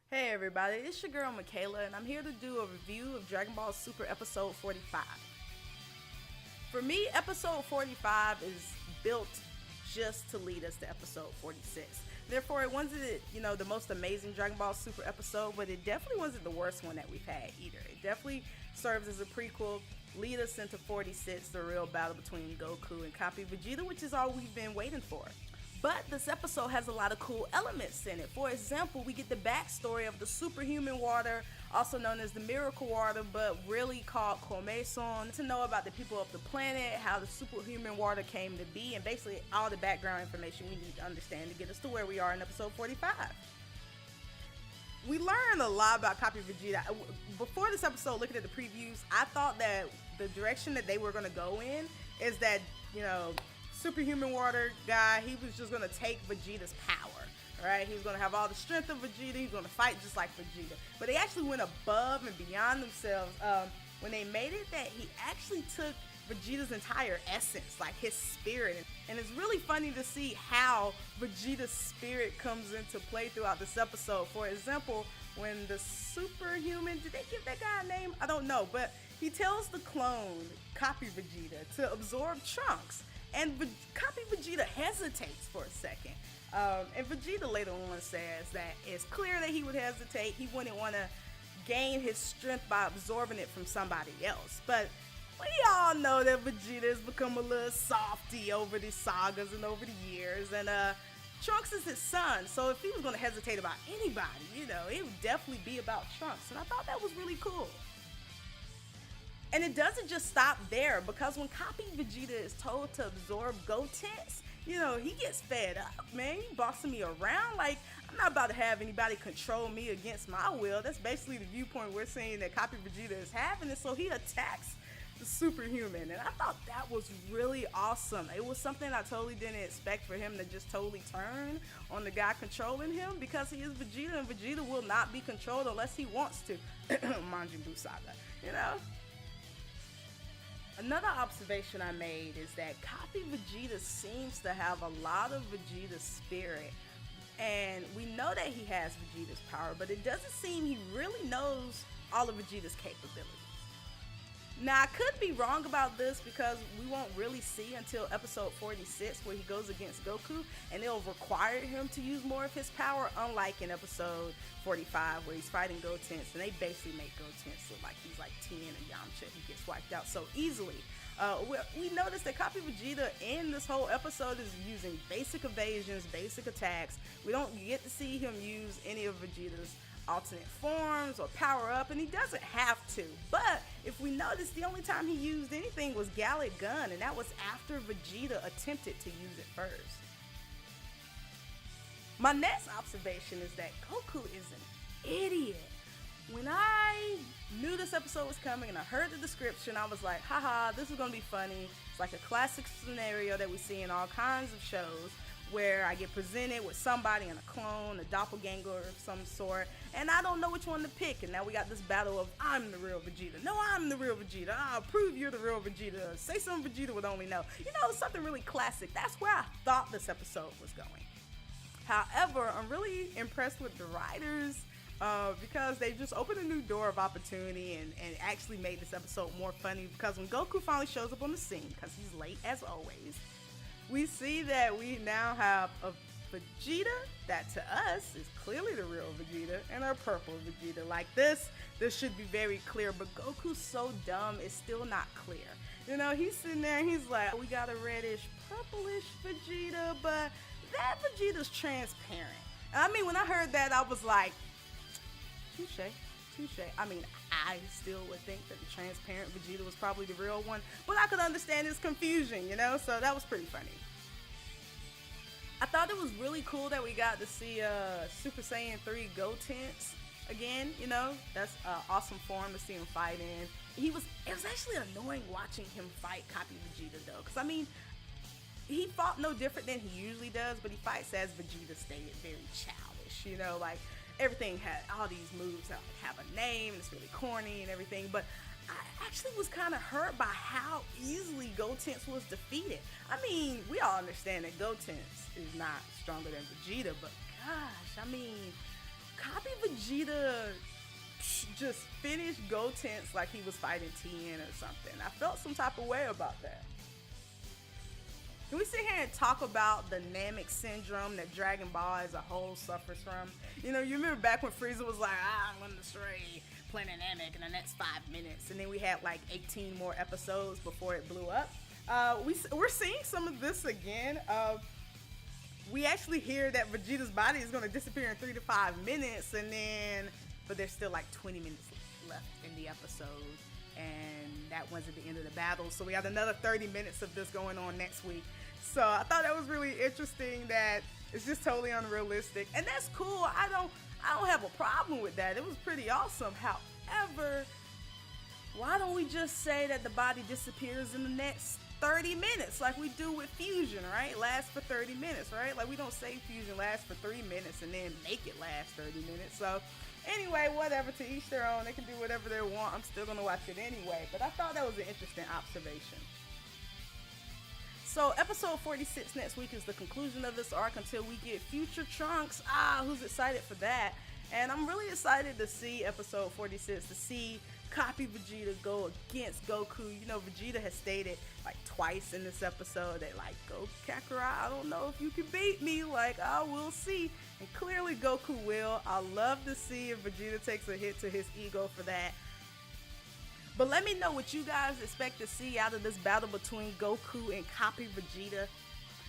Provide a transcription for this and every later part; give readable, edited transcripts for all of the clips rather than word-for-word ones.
Hey everybody, it's your girl Michaela, and I'm here to do a review of Dragon Ball Super Episode 45. For me, Episode 45 is built just to lead us to Episode 46. Therefore, it wasn't, the most amazing Dragon Ball Super episode, but it definitely wasn't the worst one that we've had either. It definitely serves as a prequel, lead us into 46, the real battle between Goku and Copy Vegeta, which is all we've been waiting for. But this episode has a lot of cool elements in it. For example, we get the backstory of the superhuman water, also known as the miracle water, but really called Komeson, to know about the people of the planet, how the superhuman water came to be, and basically all the background information we need to understand to get us to where we are in episode 45. We learned a lot about Copy Vegeta. Before this episode, looking at the previews, I thought that the direction that they were going to go in is that, superhuman water guy, he was just going to take Vegeta's power, right? He was going to have all the strength of Vegeta. He's going to fight just like Vegeta. But they actually went above and beyond themselves when they made it that he actually took Vegeta's entire essence, like his spirit. And it's really funny to see how Vegeta's spirit comes into play throughout this episode. For example, when the superhuman, did they give that guy a name? I don't know, but he tells the clone, Copy Vegeta, to absorb Trunks. And Copy Vegeta hesitates for a second. And Vegeta later on says that it's clear that he would hesitate. He wouldn't want to gain his strength by absorbing it from somebody else. But we all know that Vegeta has become a little softy over these sagas and over the years. And Trunks is his son. So if he was going to hesitate about anybody, it would definitely be about Trunks. And I thought that was really cool. And it doesn't just stop there, because when Copy Vegeta is told to absorb Gotenks, he gets fed up, man. You bossing me around. Like, I'm not about to have anybody control me against my will. That's basically the viewpoint we're seeing that Copy Vegeta is having. And so he attacks the superhuman. And I thought that was really awesome. It was something I totally didn't expect for him to just totally turn on the guy controlling him, because he is Vegeta, and Vegeta will not be controlled unless he wants to. Majin Buu Saga, Another observation I made is that Copy Vegeta seems to have a lot of Vegeta's spirit. And we know that he has Vegeta's power, but it doesn't seem he really knows all of Vegeta's capabilities. Now, I could be wrong about this, because we won't really see until episode 46 where he goes against Goku, and it'll require him to use more of his power, unlike in episode 45 where he's fighting Gotenks, and they basically make Gotenks look like he's like Tien or Yamcha. He gets wiped out so easily. We noticed that Copy Vegeta in this whole episode is using basic evasions, basic attacks. We don't get to see him use any of Vegeta's alternate forms or power up, and he doesn't have to. But if we notice, the only time he used anything was Gallic Gun, and that was after Vegeta attempted to use it first. My next observation is that Goku is an idiot. When I knew this episode was coming and I heard the description, I was like, haha, this is gonna be funny. It's like a classic scenario that we see in all kinds of shows, where I get presented with somebody in a clone, a doppelganger of some sort, and I don't know which one to pick. And now we got this battle of, I'm the real Vegeta. No, I'm the real Vegeta. I'll prove you're the real Vegeta. Say something Vegeta would only know. Something really classic. That's where I thought this episode was going. However, I'm really impressed with the writers, because they just opened a new door of opportunity and actually made this episode more funny, because when Goku finally shows up on the scene, because he's late as always, we see that we now have a Vegeta that to us is clearly the real Vegeta, and a purple Vegeta. Like this should be very clear, but Goku's so dumb, it's still not clear. He's sitting there and he's like, we got a reddish, purplish Vegeta, but that Vegeta's transparent. And I mean, when I heard that, I was like, touche. I mean, I still would think that the transparent Vegeta was probably the real one, but I could understand his confusion, so that was pretty funny. I thought it was really cool that we got to see Super Saiyan 3 Gotenks again, that's an awesome form to see him fight in. It was actually annoying watching him fight Copy Vegeta though, because I mean, he fought no different than he usually does, but he fights, as Vegeta stated, very childish, like everything had all these moves that have a name, and it's really corny and everything, but I actually was kind of hurt by how easily Gotenks was defeated. I mean, we all understand that Gotenks is not stronger than Vegeta, but gosh, I mean, Copy Vegeta just finished Gotenks like he was fighting Tien or something. I felt some type of way about that. Can we sit here and talk about the Namek syndrome that Dragon Ball as a whole suffers from? You know, you remember back when Frieza was like, I'm going to destroy Planet Namek in the next 5 minutes. And then we had like 18 more episodes before it blew up. We're seeing some of this again. We actually hear that Vegeta's body is going to disappear in 3 to 5 minutes. But there's still like 20 minutes left in the episode. And that wasn't the end of the battle. So we got another 30 minutes of this going on next week. So I thought that was really interesting that it's just totally unrealistic. And that's cool. I don't have a problem with that. It was pretty awesome. However, why don't we just say that the body disappears in the next 30 minutes like we do with Fusion, right? Lasts for 30 minutes, right? Like we don't say Fusion lasts for 3 minutes and then make it last 30 minutes. So anyway, whatever, to each their own. They can do whatever they want. I'm still going to watch it anyway. But I thought that was an interesting observation. So episode 46 next week is the conclusion of this arc until we get Future Trunks. Who's excited for that? And I'm really excited to see episode 46, to see Copy Vegeta go against Goku. You know, Vegeta has stated like twice in this episode that like, go Kakarot, I don't know if you can beat me. Like, we'll see. And clearly Goku will. I love to see if Vegeta takes a hit to his ego for that. But let me know what you guys expect to see out of this battle between Goku and Copy Vegeta.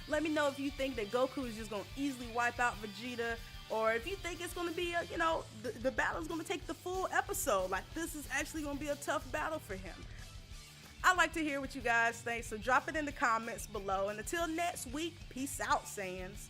Let me know if you think that Goku is just going to easily wipe out Vegeta, or if you think it's going to be, the battle is going to take the full episode. Like, this is actually going to be a tough battle for him. I'd like to hear what you guys think, so drop it in the comments below. And until next week, peace out, Saiyans.